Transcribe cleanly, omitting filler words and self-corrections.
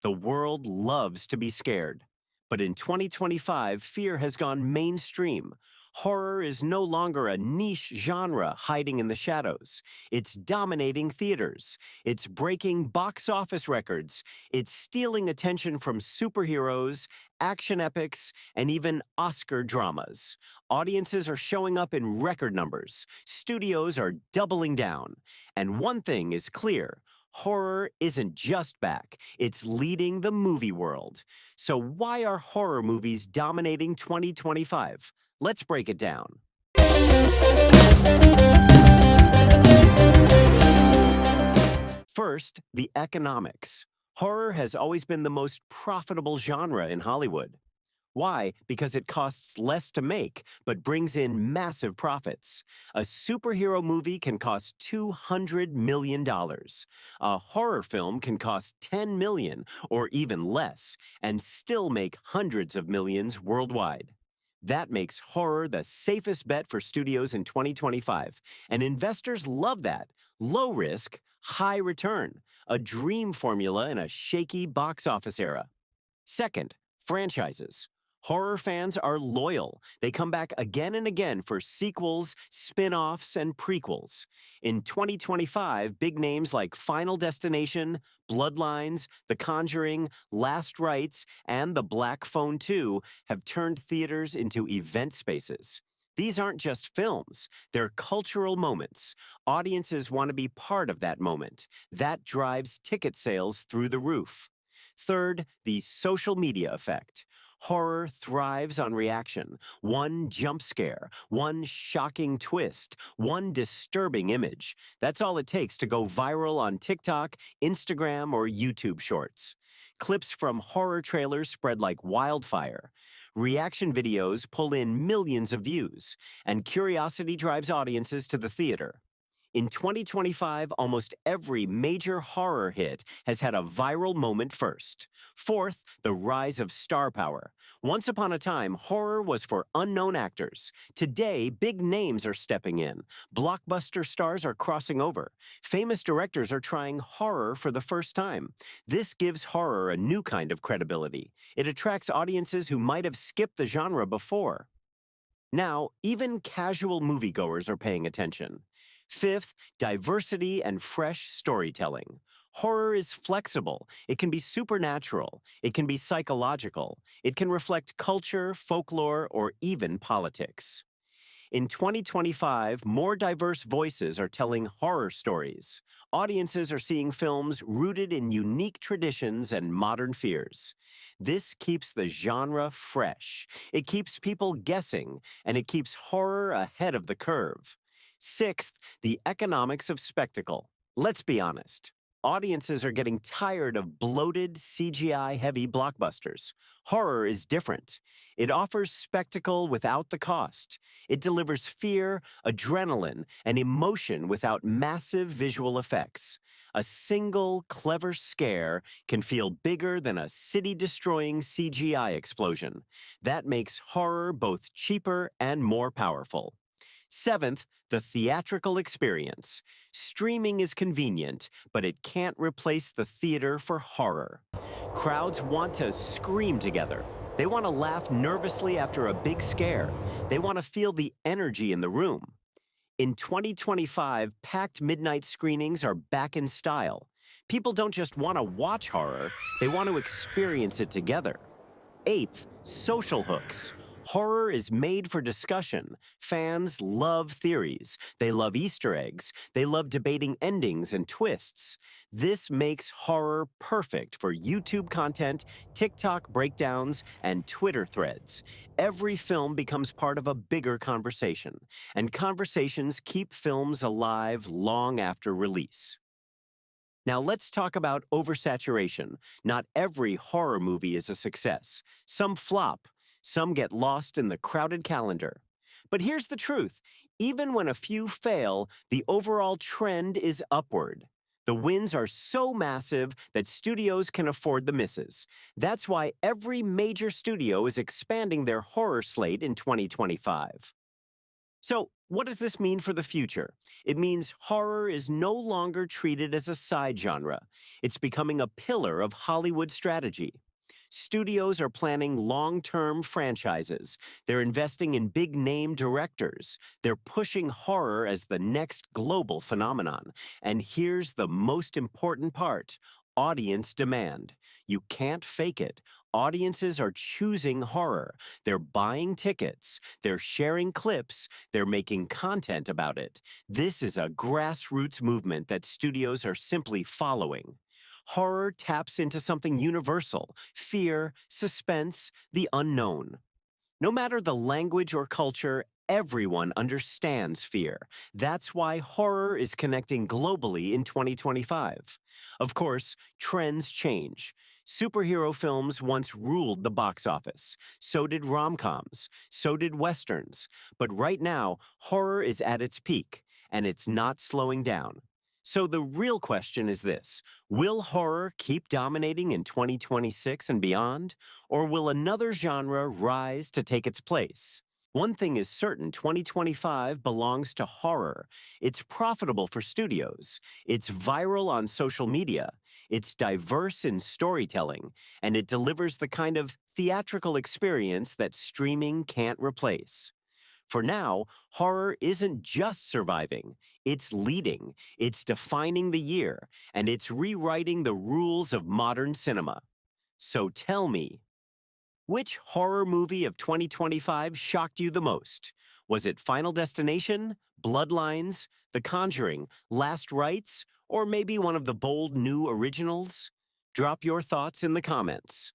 The world loves to be scared. But in 2025, fear has gone mainstream. Horror is no longer a niche genre hiding in the shadows. It's dominating theaters. It's breaking box office records. It's stealing attention from superheroes, action epics, and even Oscar dramas. Audiences are showing up in record numbers. Studios are doubling down. And one thing is clear. Horror isn't just back, it's leading the movie world. So why are horror movies dominating 2025? Let's break it down. First, the economics. Horror has always been the most profitable genre in Hollywood. Why? Because it costs less to make, but brings in massive profits. A superhero movie can cost $200 million. A horror film can cost $10 million or even less and still make hundreds of millions worldwide. That makes horror the safest bet for studios in 2025. And investors love that. Low risk, high return. A dream formula in a shaky box office era. Second, franchises. Horror fans are loyal. They come back again and again for sequels, spin-offs, and prequels. In 2025, big names like Final Destination, Bloodlines, The Conjuring, Last Rites, and The Black Phone 2 have turned theaters into event spaces. These aren't just films, they're cultural moments. Audiences want to be part of that moment. That drives ticket sales through the roof. Third, the social media effect. Horror thrives on reaction. One jump scare, one shocking twist, one disturbing image. That's all it takes to go viral on TikTok, Instagram, or YouTube Shorts. Clips from horror trailers spread like wildfire. Reaction videos pull in millions of views, and curiosity drives audiences to the theater. In 2025, almost every major horror hit has had a viral moment first. Fourth, the rise of star power. Once upon a time, horror was for unknown actors. Today, big names are stepping in. Blockbuster stars are crossing over. Famous directors are trying horror for the first time. This gives horror a new kind of credibility. It attracts audiences who might have skipped the genre before. Now, even casual moviegoers are paying attention. Fifth, diversity and fresh storytelling. Horror is flexible. It can be supernatural. It can be psychological. It can reflect culture, folklore, or even politics. In 2025, more diverse voices are telling horror stories. Audiences are seeing films rooted in unique traditions and modern fears. This keeps the genre fresh. It keeps people guessing, and it keeps horror ahead of the curve. Sixth, the economics of spectacle. Let's be honest. Audiences are getting tired of bloated, CGI-heavy blockbusters. Horror is different. It offers spectacle without the cost. It delivers fear, adrenaline, and emotion without massive visual effects. A single, clever scare can feel bigger than a city-destroying CGI explosion. That makes horror both cheaper and more powerful. Seventh, the theatrical experience. Streaming is convenient, but it can't replace the theater for horror. Crowds want to scream together. They want to laugh nervously after a big scare. They want to feel the energy in the room. In 2025, packed midnight screenings are back in style. People don't just want to watch horror, they want to experience it together. Eighth, social hooks. Horror is made for discussion. Fans love theories. They love Easter eggs. They love debating endings and twists. This makes horror perfect for YouTube content, TikTok breakdowns, and Twitter threads. Every film becomes part of a bigger conversation, and conversations keep films alive long after release. Now let's talk about oversaturation. Not every horror movie is a success. Some flop. Some get lost in the crowded calendar. But here's the truth. Even when a few fail, the overall trend is upward. The wins are so massive that studios can afford the misses. That's why every major studio is expanding their horror slate in 2025. So, What does this mean for the future? It means horror is no longer treated as a side genre. It's becoming a pillar of Hollywood strategy. Studios are planning long-term franchises. They're investing in big-name directors. They're pushing horror as the next global phenomenon. And here's the most important part: audience demand. You can't fake it. Audiences are choosing horror. They're buying tickets. They're sharing clips. They're making content about it. This is a grassroots movement that studios are simply following. Horror taps into something universal: fear, suspense, the unknown. No matter the language or culture, everyone understands fear. That's why horror is connecting globally in 2025. Of course, trends change. Superhero films once ruled the box office. So did rom-coms. So did westerns. But right now, horror is at its peak, and it's not slowing down. So the real question is this: will horror keep dominating in 2026 and beyond? Or will another genre rise to take its place? One thing is certain: 2025 belongs to horror. It's profitable for studios. It's viral on social media. It's diverse in storytelling. And it delivers the kind of theatrical experience that streaming can't replace. For now, horror isn't just surviving, it's leading, it's defining the year, and it's rewriting the rules of modern cinema. So tell me, which horror movie of 2025 shocked you the most? Was it Final Destination, Bloodlines, The Conjuring, Last Rites, or maybe one of the bold new originals? Drop your thoughts in the comments.